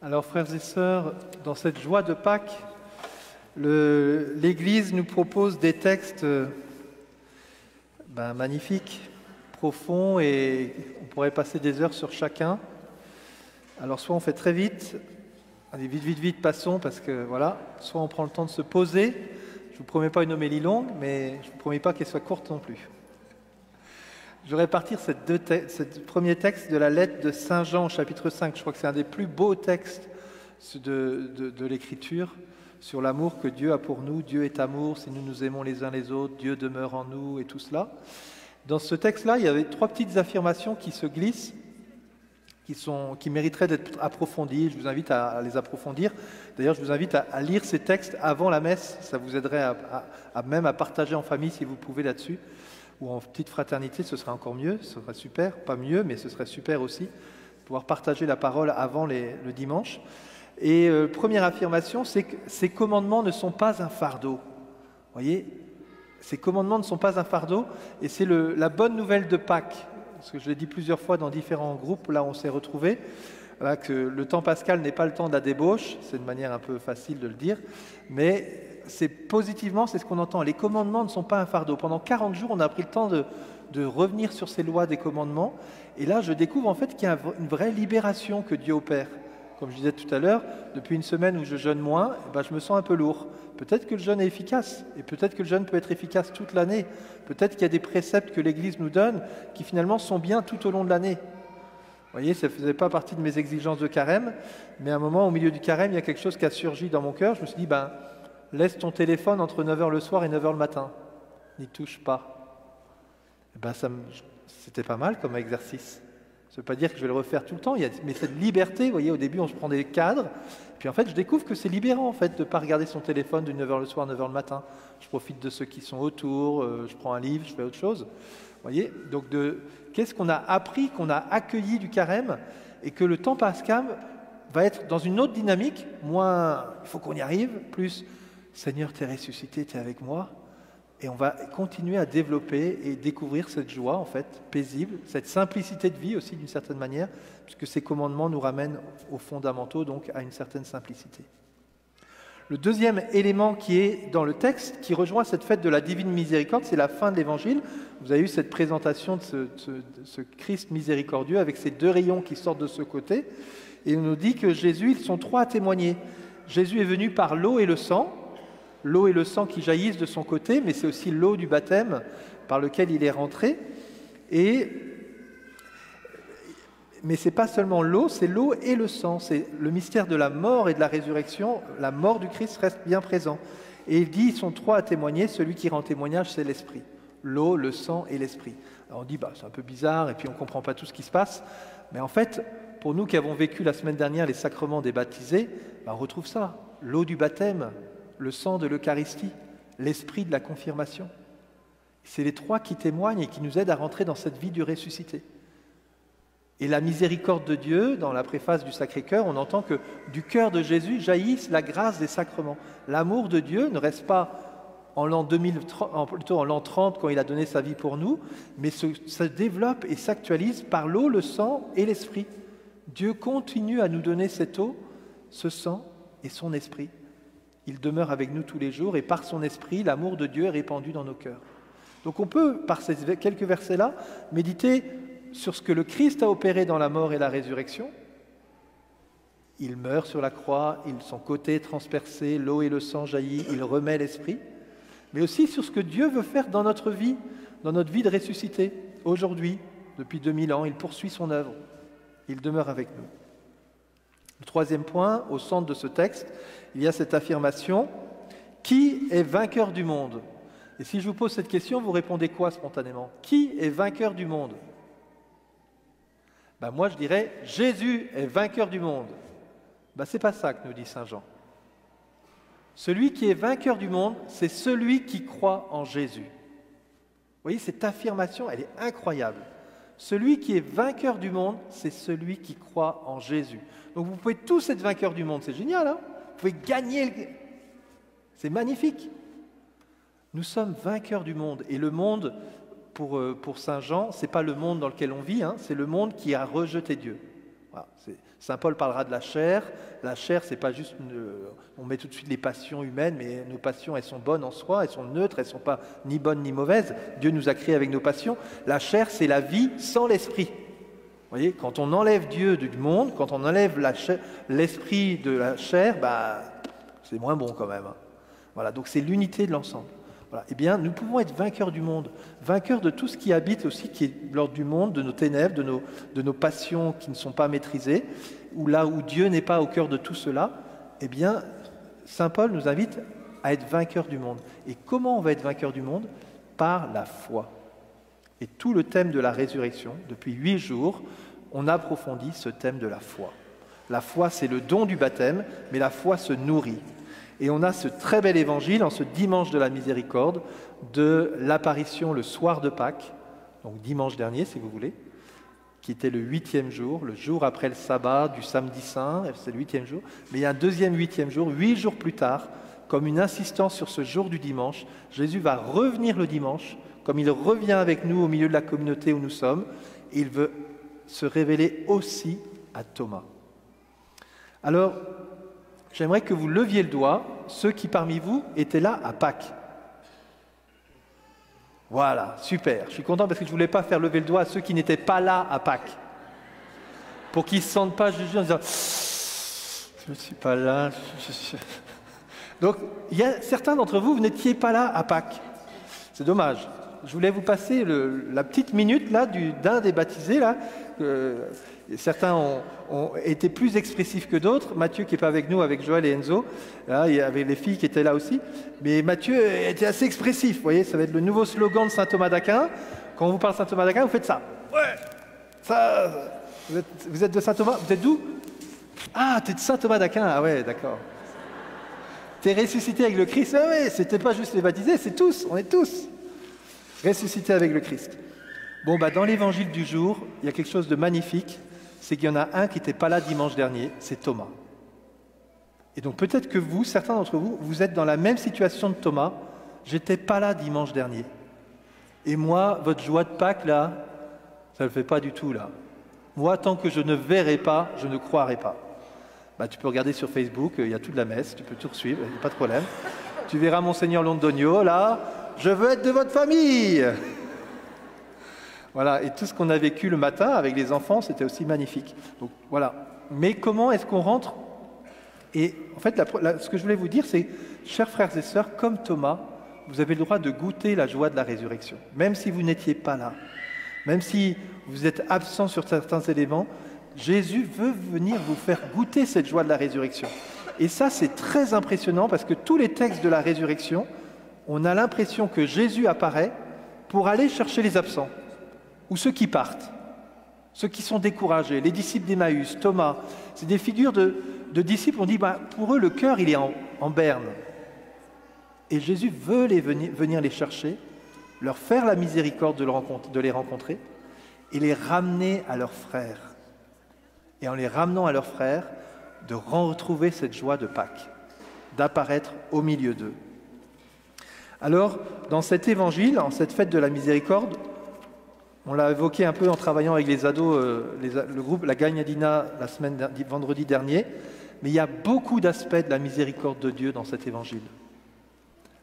Alors, frères et sœurs, dans cette joie de Pâques, l'Église nous propose des textes magnifiques, profonds, et on pourrait passer des heures sur chacun. Alors, soit on fait très vite, allez, vite, passons, parce que voilà, soit on prend le temps de se poser. Je ne vous promets pas une homélie longue, mais je ne vous promets pas qu'elle soit courte non plus. Je vais partir ce premier texte de la lettre de Saint Jean, chapitre 5. Je crois que c'est un des plus beaux textes de l'Écriture, sur l'amour que Dieu a pour nous. Dieu est amour, si nous nous aimons les uns les autres, Dieu demeure en nous et tout cela. Dans ce texte-là, il y avait trois petites affirmations qui se glissent, qui mériteraient d'être approfondies. Je vous invite à les approfondir. D'ailleurs, je vous invite à lire ces textes avant la messe. Ça vous aiderait même à partager en famille si vous pouvez là-dessus. Ou en petite fraternité, ce serait encore mieux, ce serait super, pas mieux, mais ce serait super aussi, pouvoir partager la parole avant le dimanche. Et première affirmation, c'est que ces commandements ne sont pas un fardeau. Vous voyez, ces commandements ne sont pas un fardeau, et c'est la bonne nouvelle de Pâques, parce que je l'ai dit plusieurs fois dans différents groupes, là on s'est retrouvés, voilà, que le temps pascal n'est pas le temps de la débauche, c'est une manière un peu facile de le dire, mais c'est positivement, c'est ce qu'on entend. Les commandements ne sont pas un fardeau. Pendant 40 jours, on a pris le temps de revenir sur ces lois des commandements. Et là, je découvre en fait qu'il y a une vraie libération que Dieu opère. Comme je disais tout à l'heure, depuis une semaine où je jeûne moins, je me sens un peu lourd. Peut-être que le jeûne est efficace, et peut-être que le jeûne peut être efficace toute l'année. Peut-être qu'il y a des préceptes que l'Église nous donne qui finalement sont bien tout au long de l'année. Vous voyez, ça ne faisait pas partie de mes exigences de carême, mais à un moment, au milieu du carême, il y a quelque chose qui a surgi dans mon cœur. Je me suis dit, laisse ton téléphone entre 9h le soir et 9h le matin. N'y touche pas. C'était pas mal comme exercice. Ça ne veut pas dire que je vais le refaire tout le temps, mais cette liberté, vous voyez, au début on se prend des cadres, puis en fait je découvre que c'est libérant en fait de ne pas regarder son téléphone de 9h le soir, 9h le matin. Je profite de ceux qui sont autour, je prends un livre, je fais autre chose. Vous voyez, donc qu'est-ce qu'on a appris, qu'on a accueilli du carême, et que le temps pascal va être dans une autre dynamique, moins il faut qu'on y arrive, plus Seigneur, t'es ressuscité, t'es avec moi. Et on va continuer à développer et découvrir cette joie, en fait, paisible, cette simplicité de vie aussi, d'une certaine manière, puisque ces commandements nous ramènent aux fondamentaux, donc à une certaine simplicité. Le deuxième élément qui est dans le texte, qui rejoint cette fête de la divine miséricorde, c'est la fin de l'évangile. Vous avez eu cette présentation de ce Christ miséricordieux avec ces deux rayons qui sortent de ce côté. Et on nous dit que Jésus, ils sont trois à témoigner. Jésus est venu par l'eau et le sang. L'eau et le sang qui jaillissent de son côté, mais c'est aussi l'eau du baptême par lequel il est rentré. Mais ce n'est pas seulement l'eau, c'est l'eau et le sang. C'est le mystère de la mort et de la résurrection. La mort du Christ reste bien présent. Et il dit, ils sont trois à témoigner, celui qui rend témoignage, c'est l'Esprit. L'eau, le sang et l'Esprit. Alors on dit, c'est un peu bizarre, et puis on ne comprend pas tout ce qui se passe. Mais en fait, pour nous qui avons vécu la semaine dernière les sacrements des baptisés, on retrouve ça. L'eau du baptême, le sang de l'Eucharistie, l'esprit de la confirmation. C'est les trois qui témoignent et qui nous aident à rentrer dans cette vie du ressuscité. Et la miséricorde de Dieu, dans la préface du Sacré-Cœur, on entend que du cœur de Jésus jaillisse la grâce des sacrements. L'amour de Dieu ne reste pas en l'an 2030, plutôt en l'an 30 quand il a donné sa vie pour nous, mais se développe et s'actualise par l'eau, le sang et l'esprit. Dieu continue à nous donner cette eau, ce sang et son esprit. Il demeure avec nous tous les jours et par son esprit, l'amour de Dieu est répandu dans nos cœurs. Donc on peut, par ces quelques versets-là, méditer sur ce que le Christ a opéré dans la mort et la résurrection. Il meurt sur la croix, son côté est transpercé, l'eau et le sang jaillit, il remet l'esprit. Mais aussi sur ce que Dieu veut faire dans notre vie de ressuscité. Aujourd'hui, depuis 2000 ans, il poursuit son œuvre. Il demeure avec nous. Le troisième point, au centre de ce texte, il y a cette affirmation « Qui est vainqueur du monde ?» Et si je vous pose cette question, vous répondez quoi spontanément? Qui est vainqueur du monde? Moi, je dirais « Jésus est vainqueur du monde ». Ce n'est pas ça que nous dit Saint Jean. Celui qui est vainqueur du monde, c'est celui qui croit en Jésus. Vous voyez, cette affirmation, elle est incroyable. Celui qui est vainqueur du monde, c'est celui qui croit en Jésus. Donc vous pouvez tous être vainqueurs du monde, c'est génial, hein? Vous pouvez gagner, c'est magnifique. Nous sommes vainqueurs du monde, et le monde, pour Saint Jean, ce n'est pas le monde dans lequel on vit, c'est le monde qui a rejeté Dieu. Voilà, Saint Paul parlera de la chair. La chair, c'est pas juste... on met tout de suite les passions humaines, mais nos passions, elles sont bonnes en soi, elles sont neutres, elles ne sont pas ni bonnes ni mauvaises. Dieu nous a créés avec nos passions. La chair, c'est la vie sans l'esprit. Vous voyez, quand on enlève Dieu du monde, quand on enlève l'esprit de la chair, bah, c'est moins bon quand même. Voilà, donc c'est l'unité de l'ensemble. Voilà. Eh bien, nous pouvons être vainqueurs du monde, vainqueurs de tout ce qui habite aussi, qui est l'ordre du monde, de nos ténèbres, de nos passions qui ne sont pas maîtrisées, ou là où Dieu n'est pas au cœur de tout cela. Eh bien, Saint Paul nous invite à être vainqueurs du monde. Et comment on va être vainqueur du monde? Par la foi. Et tout le thème de la résurrection, depuis 8 jours, on approfondit ce thème de la foi. La foi, c'est le don du baptême, mais la foi se nourrit. Et on a ce très bel évangile en ce dimanche de la miséricorde de l'apparition le soir de Pâques, donc dimanche dernier si vous voulez, qui était le 8e jour, le jour après le sabbat du samedi saint, c'est le 8e jour, mais il y a un deuxième 8e jour, 8 jours plus tard, comme une insistance sur ce jour du dimanche. Jésus va revenir le dimanche, comme il revient avec nous au milieu de la communauté où nous sommes, et il veut se révéler aussi à Thomas. Alors, j'aimerais que vous leviez le doigt, ceux qui parmi vous étaient là à Pâques. Voilà, super. Je suis content parce que je ne voulais pas faire lever le doigt à ceux qui n'étaient pas là à Pâques. Pour qu'ils ne se sentent pas jugés en disant « je ne suis pas là ». Donc, il y a certains d'entre vous, vous n'étiez pas là à Pâques. C'est dommage. Je voulais vous passer la petite minute là d'un des baptisés là. Certains ont été plus expressifs que d'autres. Mathieu qui n'est pas avec nous, avec Joël et Enzo. Là, il y avait les filles qui étaient là aussi. Mais Mathieu était assez expressif. Vous voyez, ça va être le nouveau slogan de saint Thomas d'Aquin. Quand on vous parle de saint Thomas d'Aquin, vous faites ça. Ouais. Ça. Vous êtes de saint Thomas. Vous êtes d'où? Ah, t'es de saint Thomas d'Aquin. Ah ouais, d'accord. T'es ressuscité avec le Christ. Ah ouais, c'était pas juste les baptisés, c'est tous. On est tous ressuscités avec le Christ. Bon, dans l'évangile du jour, il y a quelque chose de magnifique, c'est qu'il y en a un qui n'était pas là dimanche dernier, c'est Thomas. Et donc peut-être que vous, certains d'entre vous, vous êtes dans la même situation de Thomas, j'étais pas là dimanche dernier. Et moi, votre joie de Pâques, là, ça ne le fait pas du tout, là. Moi, tant que je ne verrai pas, je ne croirai pas. Tu peux regarder sur Facebook, il y a toute la messe, tu peux tout suivre, il n'y a pas de problème. Tu verras Monseigneur Londonio, là, je veux être de votre famille. Voilà, et tout ce qu'on a vécu le matin avec les enfants, c'était aussi magnifique. Donc voilà. Mais comment est-ce qu'on rentre? Et en fait, ce que je voulais vous dire, c'est, chers frères et sœurs, comme Thomas, vous avez le droit de goûter la joie de la résurrection. Même si vous n'étiez pas là, même si vous êtes absent sur certains éléments, Jésus veut venir vous faire goûter cette joie de la résurrection. Et ça, c'est très impressionnant parce que tous les textes de la résurrection, on a l'impression que Jésus apparaît pour aller chercher les absents, ou ceux qui partent, ceux qui sont découragés, les disciples d'Emmaüs, Thomas. C'est des figures de disciples, on dit, pour eux, le cœur, il est en berne. Et Jésus veut venir les chercher, leur faire la miséricorde de les rencontrer, et les ramener à leurs frères. Et en les ramenant à leurs frères, de retrouver cette joie de Pâques, d'apparaître au milieu d'eux. Alors, dans cet évangile, en cette fête de la miséricorde, on l'a évoqué un peu en travaillant avec les ados, le groupe La Gagnadina vendredi dernier, mais il y a beaucoup d'aspects de la miséricorde de Dieu dans cet évangile.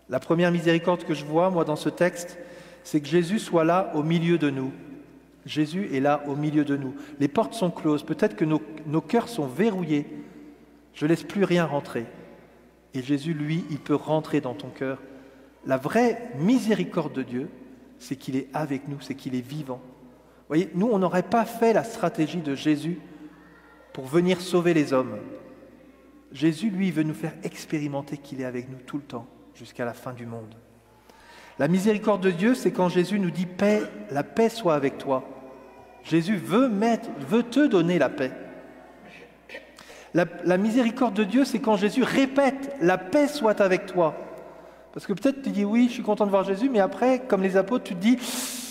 La première miséricorde que je vois, moi, dans ce texte, c'est que Jésus soit là au milieu de nous. Jésus est là au milieu de nous. Les portes sont closes, peut-être que nos cœurs sont verrouillés. Je ne laisse plus rien rentrer. Et Jésus, lui, il peut rentrer dans ton cœur. La vraie miséricorde de Dieu, c'est qu'il est avec nous, c'est qu'il est vivant. Vous voyez, nous, on n'aurait pas fait la stratégie de Jésus pour venir sauver les hommes. Jésus, lui, veut nous faire expérimenter qu'il est avec nous tout le temps, jusqu'à la fin du monde. La miséricorde de Dieu, c'est quand Jésus nous dit « paix, la paix soit avec toi ». Jésus veut te donner la paix. La miséricorde de Dieu, c'est quand Jésus répète « la paix soit avec toi ». Parce que peut-être tu dis « oui, je suis content de voir Jésus », mais après, comme les apôtres, tu te dis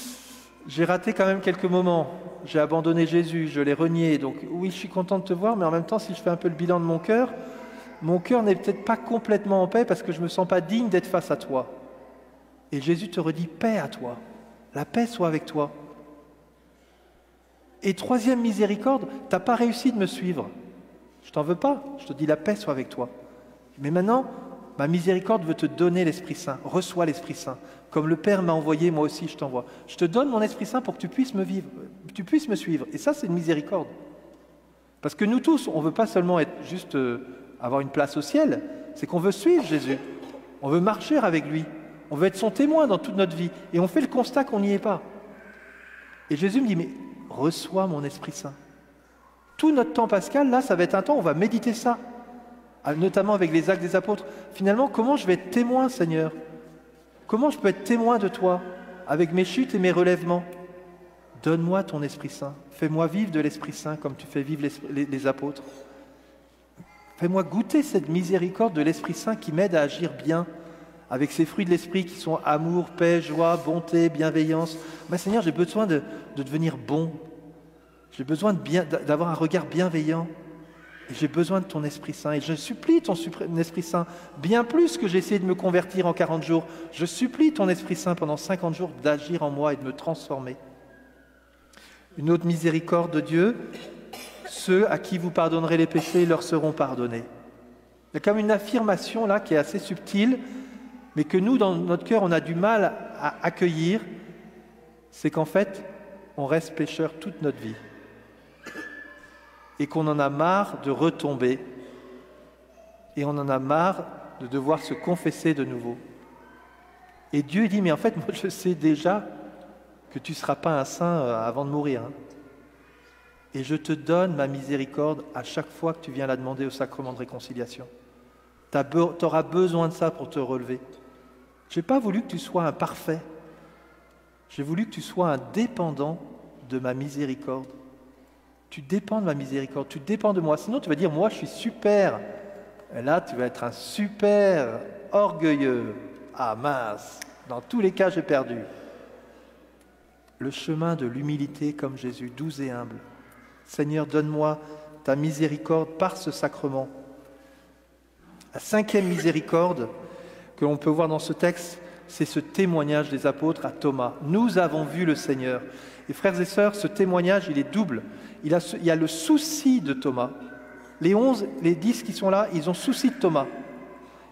« j'ai raté quand même quelques moments, j'ai abandonné Jésus, je l'ai renié, donc oui, je suis content de te voir, mais en même temps, si je fais un peu le bilan de mon cœur n'est peut-être pas complètement en paix parce que je ne me sens pas digne d'être face à toi. » Et Jésus te redit « paix à toi, la paix soit avec toi ». Et troisième miséricorde, tu n'as pas réussi de me suivre. Je t'en veux pas, je te dis la paix soit avec toi. Mais maintenant, ma miséricorde veut te donner l'Esprit Saint. Reçois l'Esprit Saint. Comme le Père m'a envoyé, moi aussi je t'envoie. Je te donne mon Esprit Saint pour que tu puisses me vivre, que tu puisses me suivre. Et ça, c'est une miséricorde. Parce que nous tous, on ne veut pas seulement être juste avoir une place au ciel, c'est qu'on veut suivre Jésus. On veut marcher avec lui. On veut être son témoin dans toute notre vie. Et on fait le constat qu'on n'y est pas. Et Jésus me dit, mais reçois mon Esprit Saint. Tout notre temps pascal, là, ça va être un temps où on va méditer ça. Notamment avec les actes des apôtres. Finalement, comment je vais être témoin, Seigneur? Comment je peux être témoin de toi avec mes chutes et mes relèvements? Donne-moi ton Esprit Saint. Fais-moi vivre de l'Esprit Saint comme tu fais vivre les apôtres. Fais-moi goûter cette miséricorde de l'Esprit Saint qui m'aide à agir bien avec ces fruits de l'Esprit qui sont amour, paix, joie, bonté, bienveillance. Seigneur, j'ai besoin de devenir bon. J'ai besoin d'avoir un regard bienveillant. Et j'ai besoin de ton Esprit Saint. Et je supplie ton Esprit Saint, bien plus que j'ai essayé de me convertir en 40 jours. Je supplie ton Esprit Saint pendant 50 jours d'agir en moi et de me transformer. Une autre miséricorde de Dieu, ceux à qui vous pardonnerez les péchés leur seront pardonnés. Il y a comme une affirmation là qui est assez subtile, mais que nous, dans notre cœur, on a du mal à accueillir. C'est qu'en fait, on reste pécheur toute notre vie. Et qu'on en a marre de retomber, et on en a marre de devoir se confesser de nouveau. Et Dieu dit, mais en fait, moi je sais déjà que tu ne seras pas un saint avant de mourir. Et je te donne ma miséricorde à chaque fois que tu viens la demander au sacrement de réconciliation. Tu auras besoin de ça pour te relever. Je n'ai pas voulu que tu sois un parfait. J'ai voulu que tu sois un dépendant de ma miséricorde. Tu dépends de ma miséricorde, tu dépends de moi. Sinon, tu vas dire, moi, je suis super. Et là, tu vas être un super orgueilleux. Ah mince, dans tous les cas, j'ai perdu. Le chemin de l'humilité comme Jésus, doux et humble. Seigneur, donne-moi ta miséricorde par ce sacrement. La cinquième miséricorde que l'on peut voir dans ce texte, c'est ce témoignage des apôtres à Thomas. Nous avons vu le Seigneur. Et frères et sœurs, ce témoignage, il est double. Il y a le souci de Thomas. Les 11, les 10 qui sont là, ils ont souci de Thomas.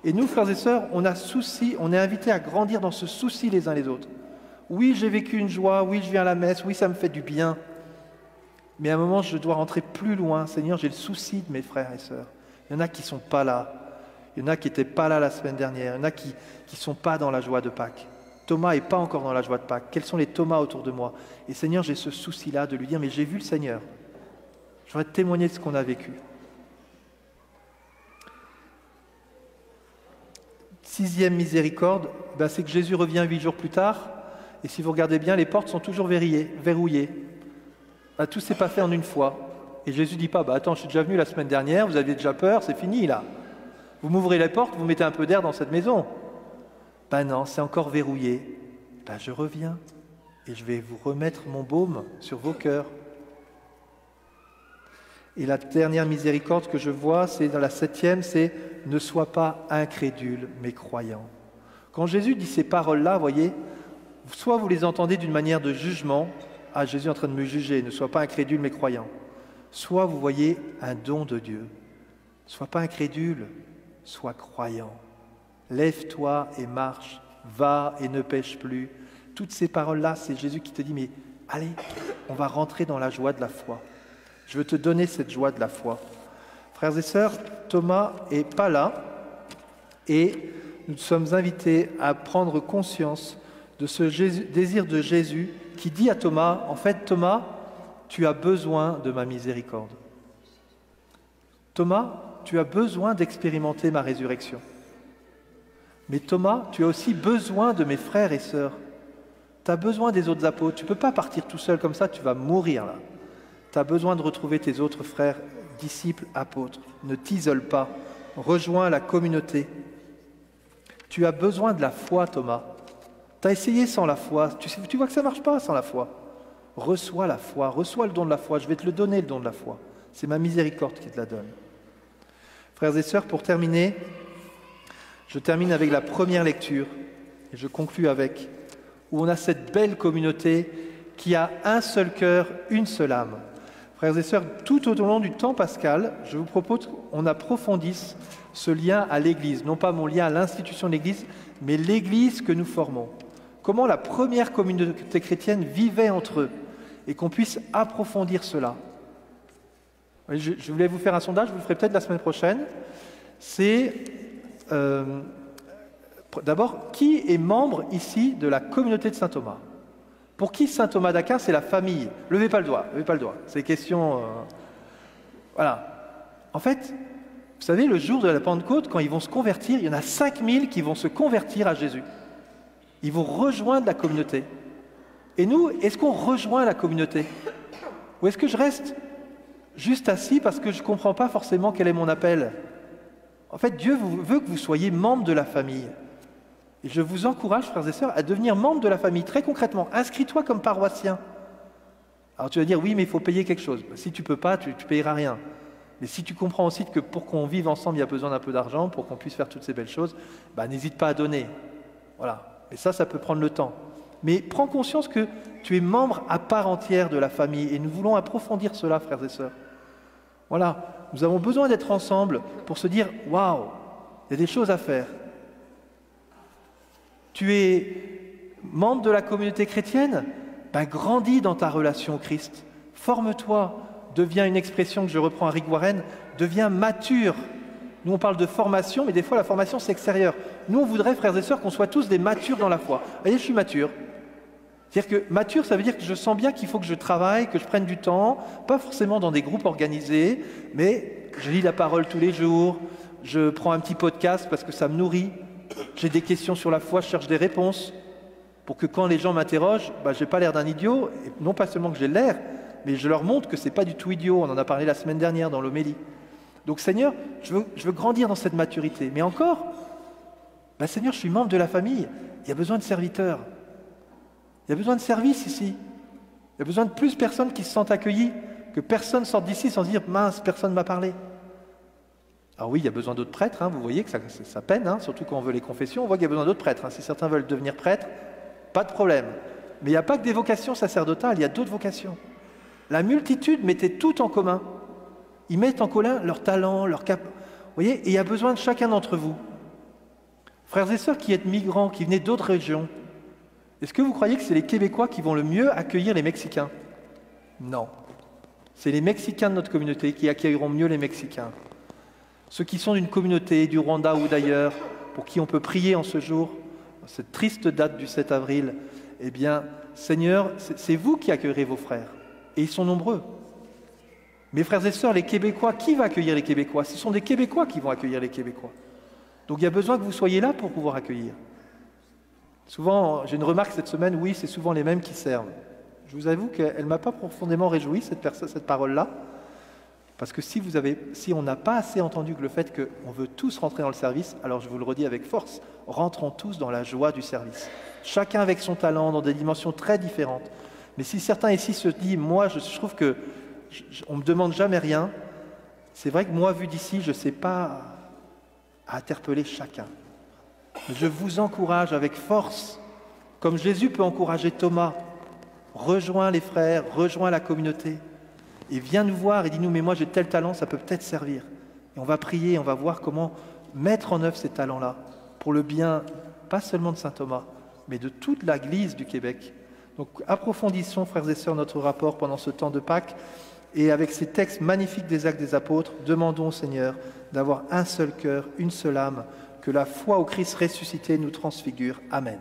Et nous, frères et sœurs, on a souci, on est invités à grandir dans ce souci les uns les autres. Oui, j'ai vécu une joie, oui, je viens à la messe, oui, ça me fait du bien. Mais à un moment, je dois rentrer plus loin. Seigneur, j'ai le souci de mes frères et sœurs. Il y en a qui ne sont pas là. Il y en a qui n'étaient pas là la semaine dernière. Il y en a qui ne sont pas dans la joie de Pâques. Thomas n'est pas encore dans la joie de Pâques. Quels sont les Thomas autour de moi? Et Seigneur, j'ai ce souci-là de lui dire, mais j'ai vu le Seigneur. Je voudrais témoigner de ce qu'on a vécu. Sixième miséricorde, c'est que Jésus revient 8 jours plus tard. Et si vous regardez bien, les portes sont toujours verrouillées. Tout ne s'est pas fait en une fois. Et Jésus ne dit pas, attends, je suis déjà venu la semaine dernière, vous aviez déjà peur, c'est fini là. Vous m'ouvrez les portes, vous mettez un peu d'air dans cette maison. Non, c'est encore verrouillé. Je reviens et je vais vous remettre mon baume sur vos cœurs. Et la dernière miséricorde que je vois, c'est dans la 7e, c'est « Ne sois pas incrédule, mais croyant ». Quand Jésus dit ces paroles-là, voyez, soit vous les entendez d'une manière de jugement, « Ah, Jésus est en train de me juger, ne sois pas incrédule, mais croyant ». Soit vous voyez un don de Dieu. « Sois pas incrédule, sois croyant. Lève-toi et marche, va et ne pêche plus. » Toutes ces paroles-là, c'est Jésus qui te dit « Mais allez, on va rentrer dans la joie de la foi. Je veux te donner cette joie de la foi. » Frères et sœurs, Thomas n'est pas là et nous sommes invités à prendre conscience de ce désir de Jésus qui dit à Thomas, en fait, Thomas, tu as besoin de ma miséricorde. Thomas, tu as besoin d'expérimenter ma résurrection. Mais Thomas, tu as aussi besoin de mes frères et sœurs. Tu as besoin des autres apôtres. Tu ne peux pas partir tout seul comme ça, tu vas mourir là. Tu as besoin de retrouver tes autres frères, disciples, apôtres. Ne t'isole pas. Rejoins la communauté. Tu as besoin de la foi, Thomas. Tu as essayé sans la foi. Tu vois que ça ne marche pas sans la foi. Reçois la foi. Reçois le don de la foi. Je vais te le donner, le don de la foi. C'est ma miséricorde qui te la donne. Frères et sœurs, pour terminer, je termine avec la première lecture. Et je conclue avec, où on a cette belle communauté qui a un seul cœur, une seule âme. Frères et sœurs, tout au long du temps pascal, je vous propose qu'on approfondisse ce lien à l'Église, non pas mon lien à l'institution de l'Église, mais l'Église que nous formons. Comment la première communauté chrétienne vivait entre eux, et qu'on puisse approfondir cela. Je voulais vous faire un sondage, je vous le ferai peut-être la semaine prochaine. C'est d'abord, qui est membre ici de la communauté de saint Thomas? Pour qui saint Thomas d'Aquin, c'est la famille? Levez pas le doigt, c'est des questions... Voilà. En fait, vous savez, le jour de la Pentecôte, quand ils vont se convertir, il y en a 5000 qui vont se convertir à Jésus. Ils vont rejoindre la communauté. Et nous, est-ce qu'on rejoint la communauté? Ou est-ce que je reste juste assis parce que je ne comprends pas forcément quel est mon appel? En fait, Dieu veut que vous soyez membre de la famille. Et je vous encourage, frères et sœurs, à devenir membre de la famille. Très concrètement, inscris-toi comme paroissien. Alors tu vas dire, oui, mais il faut payer quelque chose. Si tu ne peux pas, tu ne payeras rien. Mais si tu comprends aussi que pour qu'on vive ensemble, il y a besoin d'un peu d'argent, pour qu'on puisse faire toutes ces belles choses, n'hésite pas à donner. Voilà. Et ça peut prendre le temps. Mais prends conscience que tu es membre à part entière de la famille. Et nous voulons approfondir cela, frères et sœurs. Voilà. Nous avons besoin d'être ensemble pour se dire, waouh, il y a des choses à faire. Tu es membre de la communauté chrétienne, grandis dans ta relation au Christ. Forme-toi, deviens une expression que je reprends à Rick Warren, deviens mature. Nous, on parle de formation, mais des fois, la formation, c'est extérieur. Nous, on voudrait, frères et sœurs, qu'on soit tous des matures dans la foi. Vous voyez, je suis mature. C'est-à-dire que mature, ça veut dire que je sens bien qu'il faut que je travaille, que je prenne du temps, pas forcément dans des groupes organisés, mais je lis la parole tous les jours, je prends un petit podcast parce que ça me nourrit. J'ai des questions sur la foi, je cherche des réponses pour que quand les gens m'interrogent, je n'ai pas l'air d'un idiot, et non pas seulement que j'ai l'air, mais je leur montre que ce n'est pas du tout idiot. On en a parlé la semaine dernière dans l'homélie. Donc Seigneur, je veux grandir dans cette maturité. Mais encore, Seigneur, je suis membre de la famille, il y a besoin de serviteurs. Il y a besoin de service ici. Il y a besoin de plus de personnes qui se sentent accueillies, que personne sorte d'ici sans se dire « mince, personne ne m'a parlé ». Alors oui, il y a besoin d'autres prêtres, vous voyez que ça peine, surtout quand on veut les confessions, on voit qu'il y a besoin d'autres prêtres. Si certains veulent devenir prêtres, pas de problème. Mais il n'y a pas que des vocations sacerdotales, il y a d'autres vocations. La multitude mettait tout en commun. Ils mettent en commun leurs talents, leurs cap. Vous voyez, et il y a besoin de chacun d'entre vous. Frères et sœurs qui êtes migrants, qui venez d'autres régions, est-ce que vous croyez que c'est les Québécois qui vont le mieux accueillir les Mexicains? Non. C'est les Mexicains de notre communauté qui accueilleront mieux les Mexicains. Ceux qui sont d'une communauté, du Rwanda ou d'ailleurs, pour qui on peut prier en ce jour, cette triste date du 7 avril, eh bien, Seigneur, c'est vous qui accueillerez vos frères. Et ils sont nombreux. Mes frères et sœurs, les Québécois, qui va accueillir les Québécois? Ce sont des Québécois qui vont accueillir les Québécois. Donc il y a besoin que vous soyez là pour pouvoir accueillir. Souvent, j'ai une remarque cette semaine, oui, c'est souvent les mêmes qui servent. Je vous avoue qu'elle ne m'a pas profondément réjoui, cette parole-là, parce que si on n'a pas assez entendu que le fait qu'on veut tous rentrer dans le service, alors je vous le redis avec force, rentrons tous dans la joie du service. Chacun avec son talent, dans des dimensions très différentes. Mais si certains ici se disent, moi, je trouve que on ne me demande jamais rien, c'est vrai que moi, vu d'ici, je ne sais pas interpeller chacun. Je vous encourage avec force, comme Jésus peut encourager Thomas, rejoins les frères, rejoins la communauté, et viens nous voir et dis-nous, mais moi j'ai tel talent, ça peut peut-être servir. Et on va prier, on va voir comment mettre en œuvre ces talents-là, pour le bien, pas seulement de saint Thomas, mais de toute l'Église du Québec. Donc approfondissons, frères et sœurs, notre rapport pendant ce temps de Pâques, et avec ces textes magnifiques des Actes des Apôtres, demandons au Seigneur d'avoir un seul cœur, une seule âme, que la foi au Christ ressuscité nous transfigure. Amen.